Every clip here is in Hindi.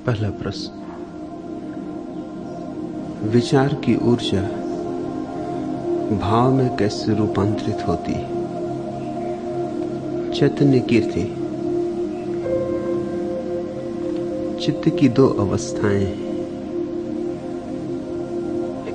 पहला प्रश्न, विचार की ऊर्जा भाव में कैसे रूपांतरित होती है? चैतन्य कीर्ति। चित्त की दो अवस्थाएं हैं,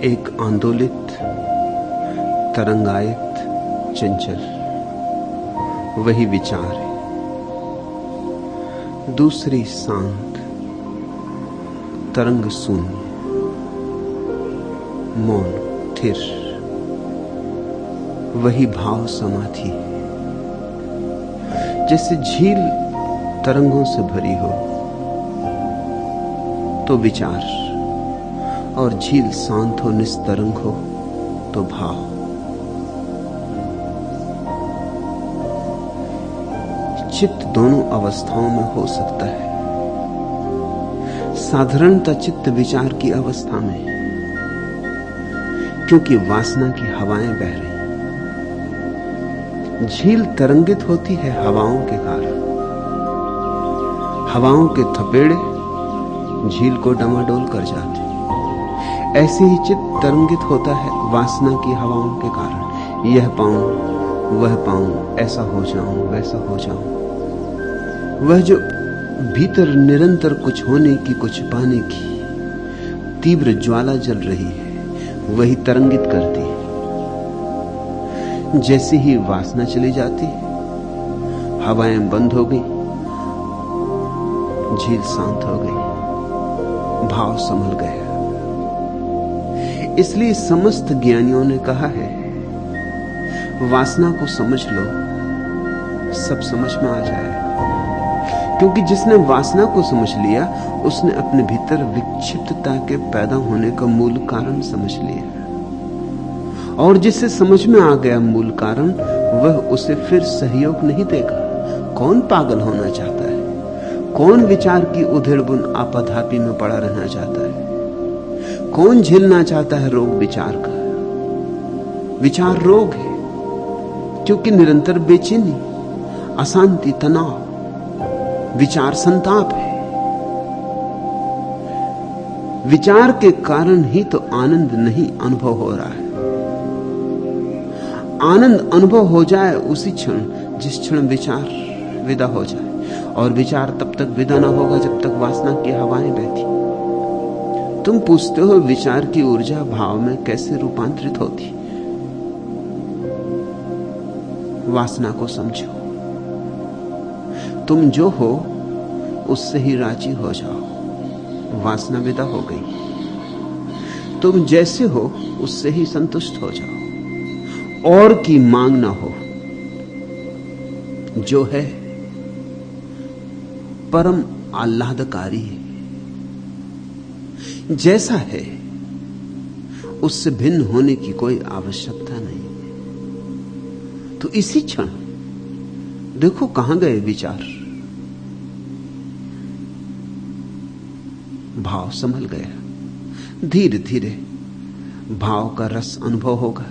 एक आंदोलित, तरंगायित, चंचल, वही विचार है। दूसरी शांत, तरंग शून्य, मौन, स्थिर, वही भाव समाधि। जैसे झील तरंगों से भरी हो तो विचार, और झील शांत हो, निस्तरंग हो तो भाव। चित्त दोनों अवस्थाओं में हो सकता है। साधारणतः चित्त विचार की अवस्था में, क्योंकि वासना की हवाएं बह रही। झील तरंगित होती है हवाओं के कारण। हवाओं के थपेड़े झील को डमाडोल कर जाते। ऐसे ही चित्त तरंगित होता है वासना की हवाओं के कारण। यह पाऊं, वह पाऊं, ऐसा हो जाऊं, वैसा हो जाऊं। वह जो भीतर निरंतर कुछ होने की, कुछ पाने की तीव्र ज्वाला जल रही है, वही तरंगित करती है। जैसे ही वासना चली जाती, हवाएं बंद हो गई, झील शांत हो गई, भाव संभल गया। इसलिए समस्त ज्ञानियों ने कहा है, वासना को समझ लो, सब समझ में आ जाए। क्योंकि जिसने वासना को समझ लिया, उसने अपने भीतर विक्षिप्तता के पैदा होने का मूल कारण समझ लिया। और जिसे समझ में आ गया मूल कारण, वह उसे फिर सहयोग नहीं देगा। कौन पागल होना चाहता है? कौन विचार की उधेड़बुन आपाधापी में पड़ा रहना चाहता है? कौन झेलना चाहता है रोग विचार का? विचार रोग है, क्योंकि निरंतर बेचैनी, अशांति, तनाव। विचार संताप है। विचार के कारण ही तो आनंद नहीं अनुभव हो रहा है। आनंद अनुभव हो जाए उसी क्षण जिस क्षण विचार विदा हो जाए, और विचार तब तक विदा ना होगा जब तक वासना की हवाएं बहती। तुम पूछते हो विचार की ऊर्जा भाव में कैसे रूपांतरित होती? वासना को समझो। तुम जो हो उससे ही राजी हो जाओ, वासना विदा हो गई। तुम जैसे हो उससे ही संतुष्ट हो जाओ, और की मांग ना हो। जो है परम आह्लादकारी है, जैसा है उससे भिन्न होने की कोई आवश्यकता नहीं। तो इसी क्षण देखो कहां गए विचार। भाव संभल गया। धीरे धीरे भाव का रस अनुभव होगा,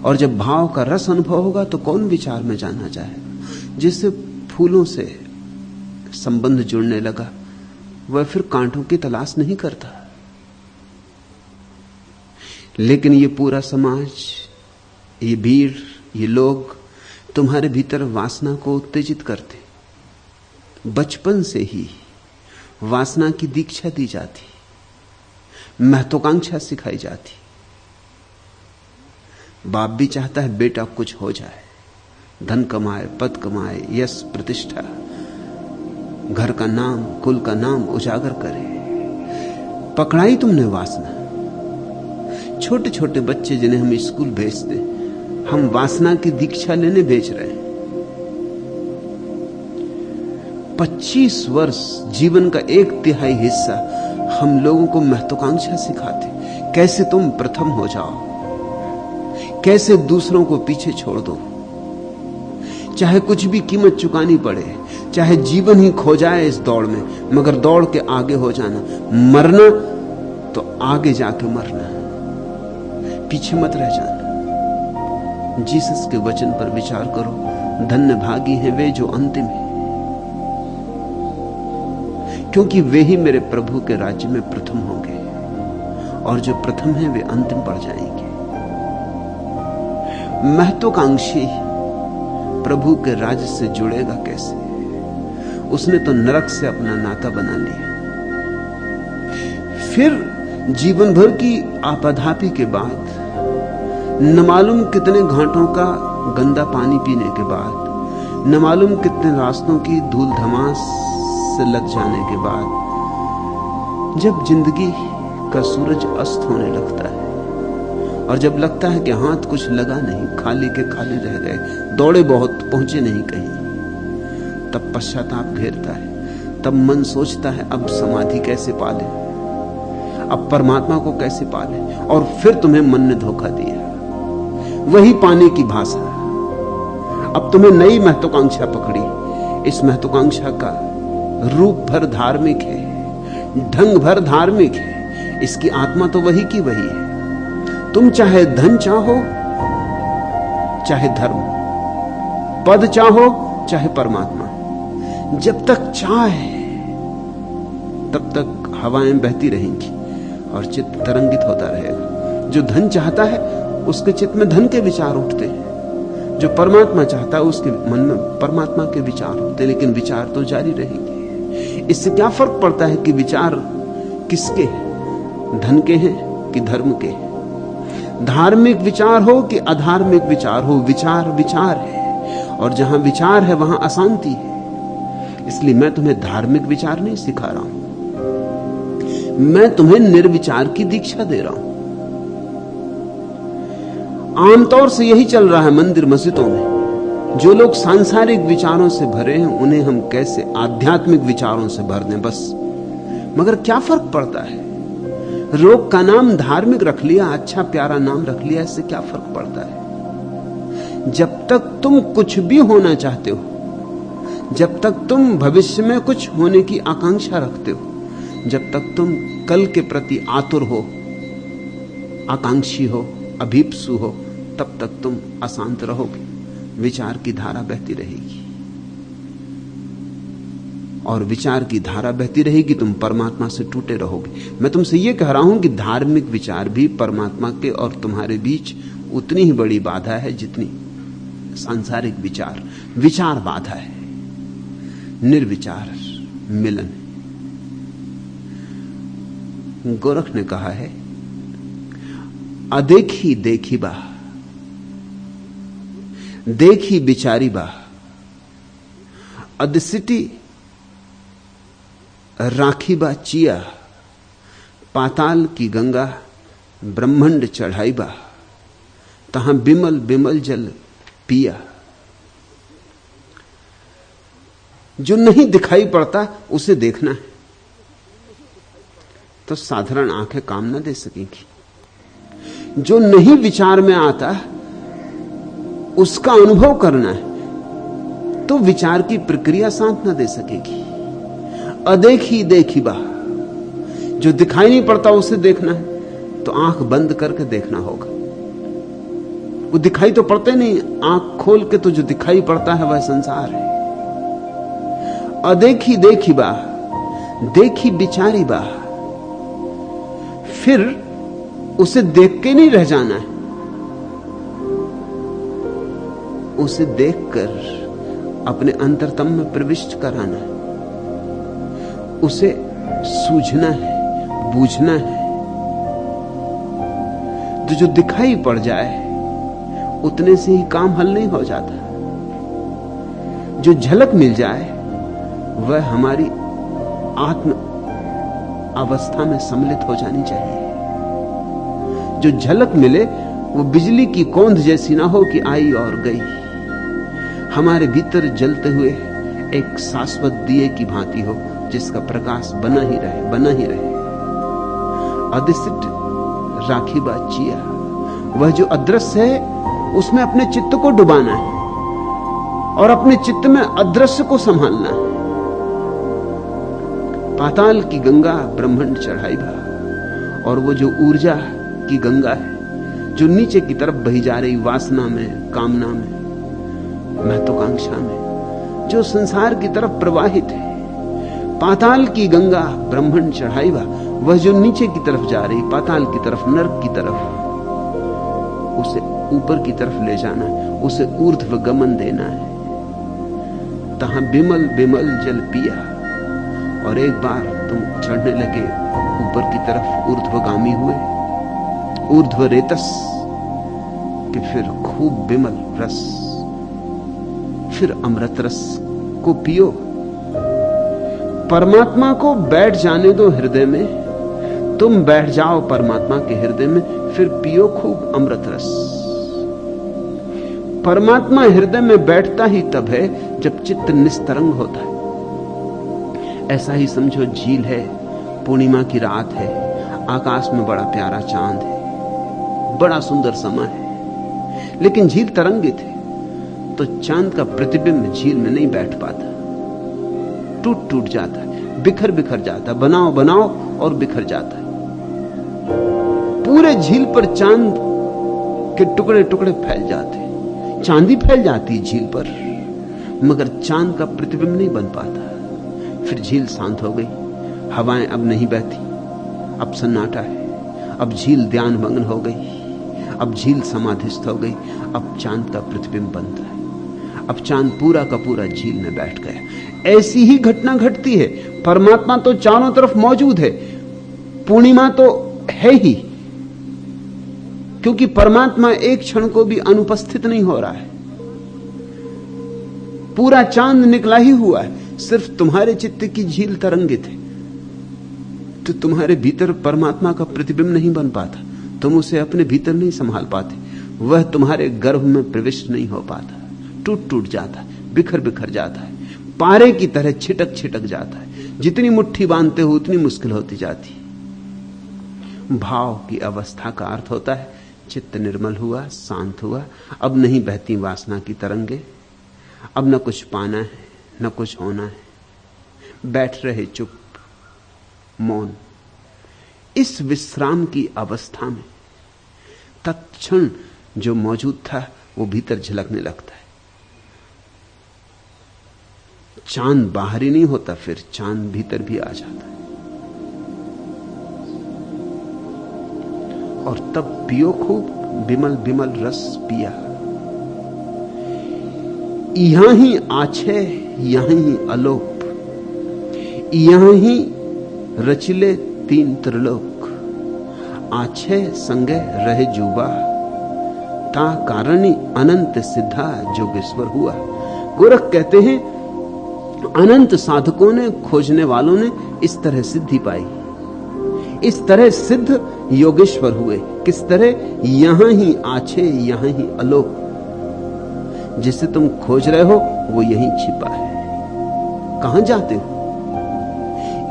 और जब भाव का रस अनुभव होगा तो कौन विचार में जाना चाहेगा? जिससे फूलों से संबंध जुड़ने लगा, वह फिर कांटों की तलाश नहीं करता। लेकिन ये पूरा समाज, ये भीड़, ये लोग तुम्हारे भीतर वासना को उत्तेजित करते। बचपन से ही वासना की दीक्षा दी जाती, महत्वाकांक्षा सिखाई जाती। बाप भी चाहता है बेटा कुछ हो जाए, धन कमाए, पद कमाए, यश, प्रतिष्ठा, घर का नाम, कुल का नाम उजागर करे। पकड़ाई तुमने वासना। छोटे छोटे बच्चे जिन्हें हम स्कूल भेजते, हम वासना की दीक्षा लेने भेज रहे हैं। 25 वर्ष, जीवन का 1/3 हिस्सा हम लोगों को महत्वाकांक्षा सिखाते, कैसे तुम प्रथम हो जाओ, कैसे दूसरों को पीछे छोड़ दो, चाहे कुछ भी कीमत चुकानी पड़े, चाहे जीवन ही खो जाए इस दौड़ में, मगर दौड़ के आगे हो जाना। मरना तो आगे जाके मरना, पीछे मत रह जाना। जीसस के वचन पर विचार करो, धन्य भागी हैं वे जो अंतिम है। क्योंकि वे ही मेरे प्रभु के राज्य में प्रथम होंगे, और जो प्रथम हैं वे अंतिम पड़ जाएंगे। महत्वाकांक्षी प्रभु के राज्य से जुड़ेगा कैसे? उसने तो नरक से अपना नाता बना लिया। फिर जीवन भर की आपाधापी के बाद, न मालूम कितने घाटों का गंदा पानी पीने के बाद, न मालूम कितने रास्तों की धूल धमास से लग जाने के बाद, जब जिंदगी का सूरज अस्त होने लगता है और जब लगता है कि हाथ कुछ लगा नहीं, खाली के खाली रह गए, दौड़े बहुत पहुंचे नहीं कहीं, तब पश्चाताप घेरता है। तब मन सोचता है अब समाधि कैसे पाले, अब परमात्मा को कैसे पाले। और फिर तुम्हें मन ने धोखा दिया, वही पाने की भाषा। अब तुम्हें नई महत्वाकांक्षा पकड़ी। इस महत्वाकांक्षा का रूप भर धार्मिक है, ढंग भर धार्मिक है, इसकी आत्मा तो वही की वही है। तुम चाहे धन चाहो, चाहे धर्म, पद चाहो, चाहे परमात्मा, जब तक चाह है तब तक हवाएं बहती रहेंगी और चित्त तरंगित होता रहेगा। जो धन चाहता है उसके चित्त में धन के विचार उठते हैं, जो परमात्मा चाहता है उसके मन में परमात्मा के विचार होते, लेकिन विचार तो जारी रहेंगे। इससे क्या फर्क पड़ता है कि विचार किसके हैं, धन के हैं कि धर्म के हैं? धार्मिक विचार हो कि अधार्मिक विचार हो, विचार विचार है, और जहां विचार है वहां अशांति है। इसलिए मैं तुम्हें धार्मिक विचार नहीं सिखा रहा हूं, मैं तुम्हें निर्विचार की दीक्षा दे रहा हूं। आमतौर से यही चल रहा है मंदिर मस्जिदों में। जो लोग सांसारिक विचारों से भरे हैं उन्हें हम कैसे आध्यात्मिक विचारों से भर दें बस। मगर क्या फर्क पड़ता है? रोग का नाम धार्मिक रख लिया, अच्छा प्यारा नाम रख लिया, इससे क्या फर्क पड़ता है? जब तक तुम कुछ भी होना चाहते हो, जब तक तुम भविष्य में कुछ होने की आकांक्षा रखते हो, जब तक तुम कल के प्रति आतुर हो, आकांक्षी हो, अभीप्सु हो, तब तक तुम अशांत रहोगे। विचार की धारा बहती रहेगी, और विचार की धारा बहती रहेगी, तुम परमात्मा से टूटे रहोगे। मैं तुमसे यह कह रहा हूं कि धार्मिक विचार भी परमात्मा के और तुम्हारे बीच उतनी ही बड़ी बाधा है जितनी सांसारिक विचार। विचार बाधा है, निर्विचार मिलन। गोरख ने कहा है, अदेखी देखी बा, देखी बिचारी बा, अदसिटी राखी बा चिया, पाताल की गंगा ब्रह्मंड चढ़ाई बा, तहां बिमल बिमल जल पिया। जो नहीं दिखाई पड़ता उसे देखना है तो साधारण आंखें काम ना दे सकेंगी। जो नहीं विचार में आता उसका अनुभव करना है तो विचार की प्रक्रिया शांत ना दे सकेगी। अदेखी देखी बा, जो दिखाई नहीं पड़ता उसे देखना है तो आंख बंद करके देखना होगा। वो दिखाई तो पड़ते नहीं, आंख खोल के तो जो दिखाई पड़ता है वह संसार है। अदेखी देखी बा, देखी बिचारी बा, फिर उसे देख के नहीं रह जाना है, उसे देखकर अपने अंतरतम में प्रविष्ट कराना है, उसे सूझना है, बूझना है। तो जो दिखाई पड़ जाए उतने से ही काम हल नहीं हो जाता। जो झलक मिल जाए वह हमारी आत्म अवस्था में सम्मिलित हो जानी चाहिए। जो झलक मिले वो बिजली की कौंध जैसी ना हो कि आई और गई। हमारे भीतर जलते हुए एक शाश्वत दिए की भांति हो जिसका प्रकाश बना ही रहे, बना ही रहे। अदिसिट राखी बाचिया, वह जो अदृश्य है उसमें अपने चित्त को डुबाना है और अपने चित्त में अदृश्य को संभालना है। पाताल की गंगा ब्रह्मांड चढ़ाई भा, और वो जो ऊर्जा की गंगा है जो नीचे की तरफ बही जा रही, वासना में, कामना में, महत्वाकांक्षा में, जो संसार की तरफ प्रवाहित है। पाताल की गंगा ब्रह्मण चढ़ाईवा, वह जो नीचे की तरफ जा रही, पाताल की तरफ, नरक की तरफ, उसे ऊपर की तरफ ले जाना है, उसे ऊर्ध्व गमन देना है। तहां बिमल बिमल जल पिया, और एक बार तुम चढ़ने लगे ऊपर की तरफ, ऊर्ध्वगामी हुए, ऊर्ध्व रेतस, कि फिर खूब बिमल रस, फिर अमृत रस को पियो। परमात्मा को बैठ जाने दो हृदय में, तुम बैठ जाओ परमात्मा के हृदय में, फिर पियो खूब अमृत रस। परमात्मा हृदय में बैठता ही तब है जब चित्त निस्तरंग होता है। ऐसा ही समझो, झील है, पूर्णिमा की रात है, आकाश में बड़ा प्यारा चांद है, बड़ा सुंदर समय है, लेकिन झील तरंगित है, तो चांद का प्रतिबिंब झील में नहीं बैठ पाता, टूट टूट जाता है, बिखर बिखर जाता है, बनाओ बनाओ और बिखर जाता है। पूरे झील पर चांद के टुकड़े टुकड़े फैल जाते हैं, चांदी फैल जाती है झील पर, मगर चांद का प्रतिबिंब नहीं बन पाता। फिर झील शांत हो गई, हवाएं अब नहीं बहती, अब सन्नाटा है, अब झील ध्यान मग्न हो गई, अब झील समाधिस्थ हो गई, अब चांद का प्रतिबिंब बनता है, अब चांद पूरा का पूरा झील में बैठ गया। ऐसी ही घटना घटती है। परमात्मा तो चारों तरफ मौजूद है, पूर्णिमा तो है ही, क्योंकि परमात्मा एक क्षण को भी अनुपस्थित नहीं हो रहा है, पूरा चांद निकला ही हुआ है, सिर्फ तुम्हारे चित्त की झील तरंगित है, तो तुम्हारे भीतर परमात्मा का प्रतिबिंब नहीं बन पाता, तुम उसे अपने भीतर नहीं संभाल पाते, वह तुम्हारे गर्भ में प्रविष्ट नहीं हो पाता, टूट टूट जाता है, बिखर बिखर जाता है, पारे की तरह छिटक छिटक जाता है। जितनी मुट्ठी बांधते हो उतनी मुश्किल होती जाती। भाव की अवस्था का अर्थ होता है चित्त निर्मल हुआ, शांत हुआ, अब नहीं बहती वासना की तरंगे, अब न कुछ पाना है न कुछ होना है, बैठ रहे चुप मौन। इस विश्राम की अवस्था में तत्क्षण जो मौजूद था वो भीतर झलकने लगता है। चांद बाहर ही नहीं होता, फिर चांद भीतर भी आ जाता है, और तब पियो खूब बिमल बिमल रस पिया। यहां ही आछे यहां ही अलोप, यहां ही रचिले तीन त्रिलोक, आछे संगे रहे जुबा, ता कारणी अनंत सिद्धा जोगेश्वर हुआ। गोरख कहते हैं अनंत साधकों ने, खोजने वालों ने इस तरह सिद्धि पाई, इस तरह सिद्ध योगेश्वर हुए। किस तरह? यहां ही आछे यहां ही अलोप, जिसे तुम खोज रहे हो वो यहीं छिपा है। कहां जाते हो?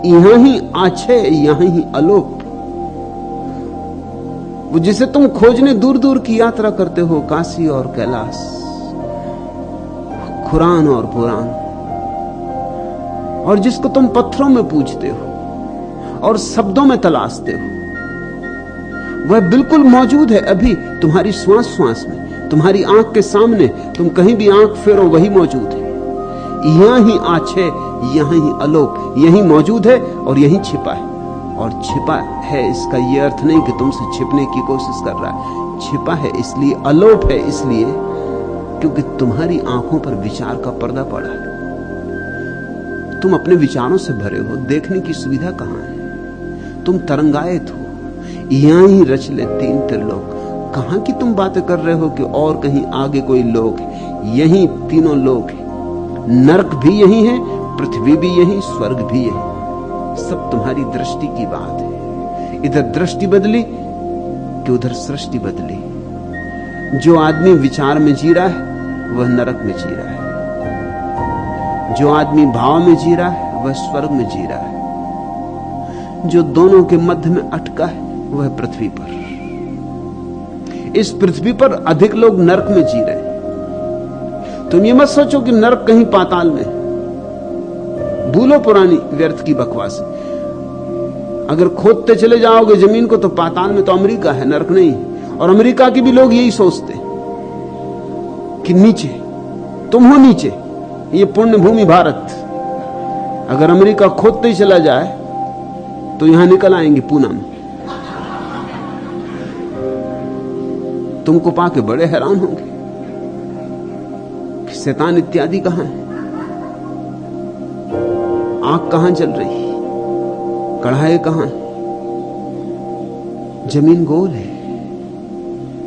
यहां ही आछे यहां ही अलोप, वो जिसे तुम खोजने दूर दूर की यात्रा करते हो, काशी और कैलाश, खुरान और पुराण, और जिसको तुम पत्थरों में पूजते हो और शब्दों में तलाशते हो, वह बिल्कुल मौजूद है अभी तुम्हारी श्वास श्वास में, तुम्हारी आंख के सामने। तुम कहीं भी आंख फेरो वही मौजूद है। यहां ही आछे यहां ही अलोप, यही मौजूद है और यही छिपा है। और छिपा है इसका यह अर्थ नहीं कि तुमसे छिपने की कोशिश कर रहा है, छिपा है इसलिए, अलोप है इसलिए क्योंकि तुम्हारी आंखों पर विचार का पर्दा पड़ा है। तुम अपने विचारों से भरे हो, देखने की सुविधा कहां है? तुम तरंगायत हो। यहां ही रच ले तीन त्रिलोक। कहां की तुम बातें कर रहे हो कि और कहीं आगे कोई लोक है? यही तीनों लोक है। नरक भी यही है, पृथ्वी भी यही, स्वर्ग भी यही। सब तुम्हारी दृष्टि की बात है। इधर दृष्टि बदली कि उधर सृष्टि बदली। जो आदमी विचार में जी रहा है वह नरक में जी रहा है, जो आदमी भाव में जी रहा है वह स्वर्ग में जी रहा है, जो दोनों के मध्य में अटका है वह पृथ्वी पर। इस पृथ्वी पर अधिक लोग नरक में जी रहे हैं। तुम ये मत सोचो कि नरक कहीं पाताल में, भूलो पुरानी व्यर्थ की बकवास। अगर खोदते चले जाओगे जमीन को तो पाताल में तो अमेरिका है, नरक नहीं। और अमेरिका के भी लोग यही सोचते कि नीचे तुम हो, नीचे ये पुण्य भूमि भारत। अगर अमेरिका खोदते ही चला जाए तो यहां निकल आएंगे पूना में। तुमको पाके बड़े हैरान होंगे कि शैतान इत्यादि कहां है। आग कहां जल रही, कढ़ाई कहां है। जमीन गोल है,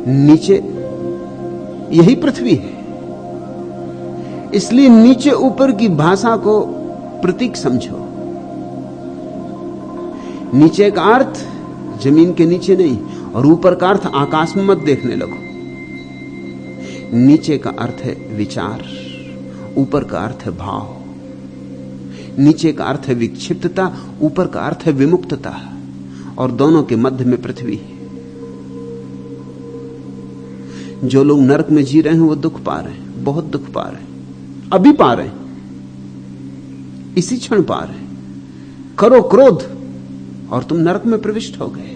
नीचे यही पृथ्वी है। इसलिए नीचे ऊपर की भाषा को प्रतीक समझो। नीचे का अर्थ जमीन के नीचे नहीं, और ऊपर का अर्थ आकाश में मत देखने लगो। नीचे का अर्थ है विचार, ऊपर का अर्थ है भाव। नीचे का अर्थ है विक्षिप्तता, ऊपर का अर्थ है विमुक्तता, और दोनों के मध्य में पृथ्वी है। जो लोग नरक में जी रहे हैं वो दुख पा रहे हैं, बहुत दुख पा रहे हैं, अभी पा रहे हैं, इसी क्षण पा रहे हैं। करो क्रोध और तुम नरक में प्रविष्ट हो गए।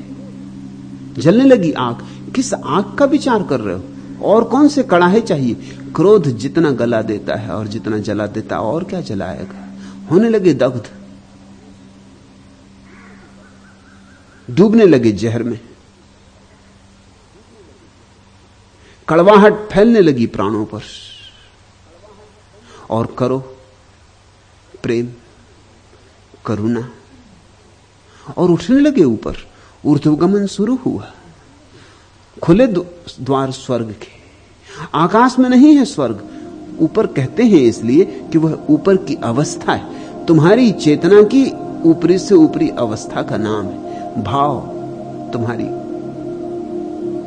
जलने लगी आग, किस आग का विचार कर रहे हो? और कौन से कड़ाहे चाहिए? क्रोध जितना गला देता है और जितना जला देता है, और क्या जलाएगा? होने लगे दग्ध, डूबने लगे जहर में, कड़वाहट फैलने लगी प्राणों पर। और करो प्रेम, करुणा, और उठने लगे ऊपर। ऊर्ध्वगमन शुरू हुआ, खुले द्वार स्वर्ग के। आकाश में नहीं है स्वर्ग, ऊपर कहते हैं इसलिए कि वह ऊपर की अवस्था है। तुम्हारी चेतना की ऊपरी से ऊपरी अवस्था का नाम है भाव। तुम्हारी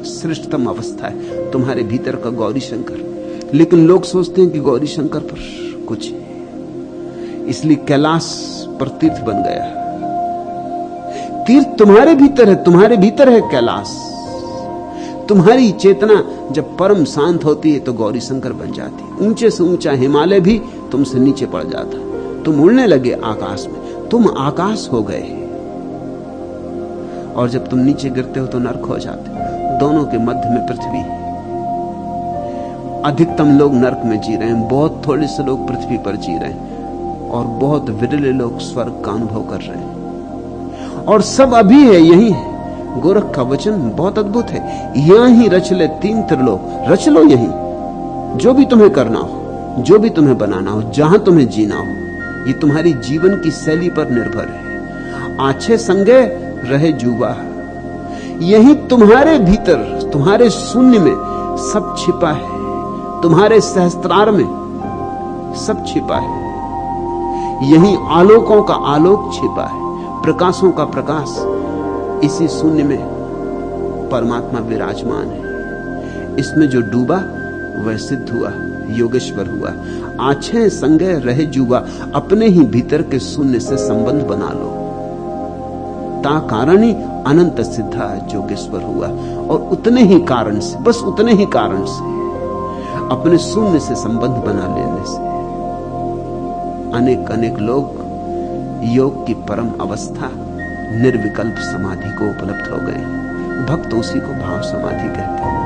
श्रेष्ठतम अवस्था है तुम्हारे भीतर का गौरी शंकर। लेकिन लोग सोचते हैं कि गौरी शंकर पर कुछ है, इसलिए कैलाश पर तीर्थ बन गया। तीर्थ तुम्हारे भीतर है, तुम्हारे भीतर है कैलाश। तुम्हारी चेतना जब परम शांत होती है तो गौरी शंकर बन जाती। ऊंचे से ऊंचा हिमालय भी तुमसे नीचे पड़ जाता। तुम उड़ने लगे आकाश में, तुम आकाश हो गए। और जब तुम नीचे गिरते हो तो नरक हो जाते हो। दोनों के मध्य में पृथ्वी। अधिकतम लोग नरक में जी रहे हैं, बहुत थोड़े से लोग पृथ्वी पर जी रहे हैं, और बहुत विरले लोग स्वर्ग का अनुभव कर रहे हैं। और सब अभी है, यही है। गोरख का वचन बहुत अद्भुत है। यहां ही रच ले तीन त्रिलोक, रच लो यहीं। जो भी तुम्हें करना हो, जो भी तुम्हें बनाना हो, जहां तुम्हें जीना हो, ये तुम्हारी जीवन की शैली पर निर्भर है। आछे संगे रहे जुबा। यही तुम्हारे भीतर, तुम्हारे शून्य में सब छिपा है। तुम्हारे सहस्त्रार में सब छिपा है। यही आलोकों का आलोक छिपा है, प्रकाशों का प्रकाश। इसी शून्य में परमात्मा विराजमान है। इसमें जो डूबा वह सिद्ध हुआ, योगेश्वर हुआ। आछे संगे रहे जुबा। अपने ही भीतर के शून्य से संबंध बना लो। ता कारण ही अनंत सिद्धा जोगेश्वर हुआ। और उतने ही कारण से, बस उतने ही कारण से, अपने शून्य से संबंध बना लेने से अनेक अनेक लोग योग की परम अवस्था निर्विकल्प समाधि को उपलब्ध हो गए। भक्त उसी को भाव समाधि कहते हैं।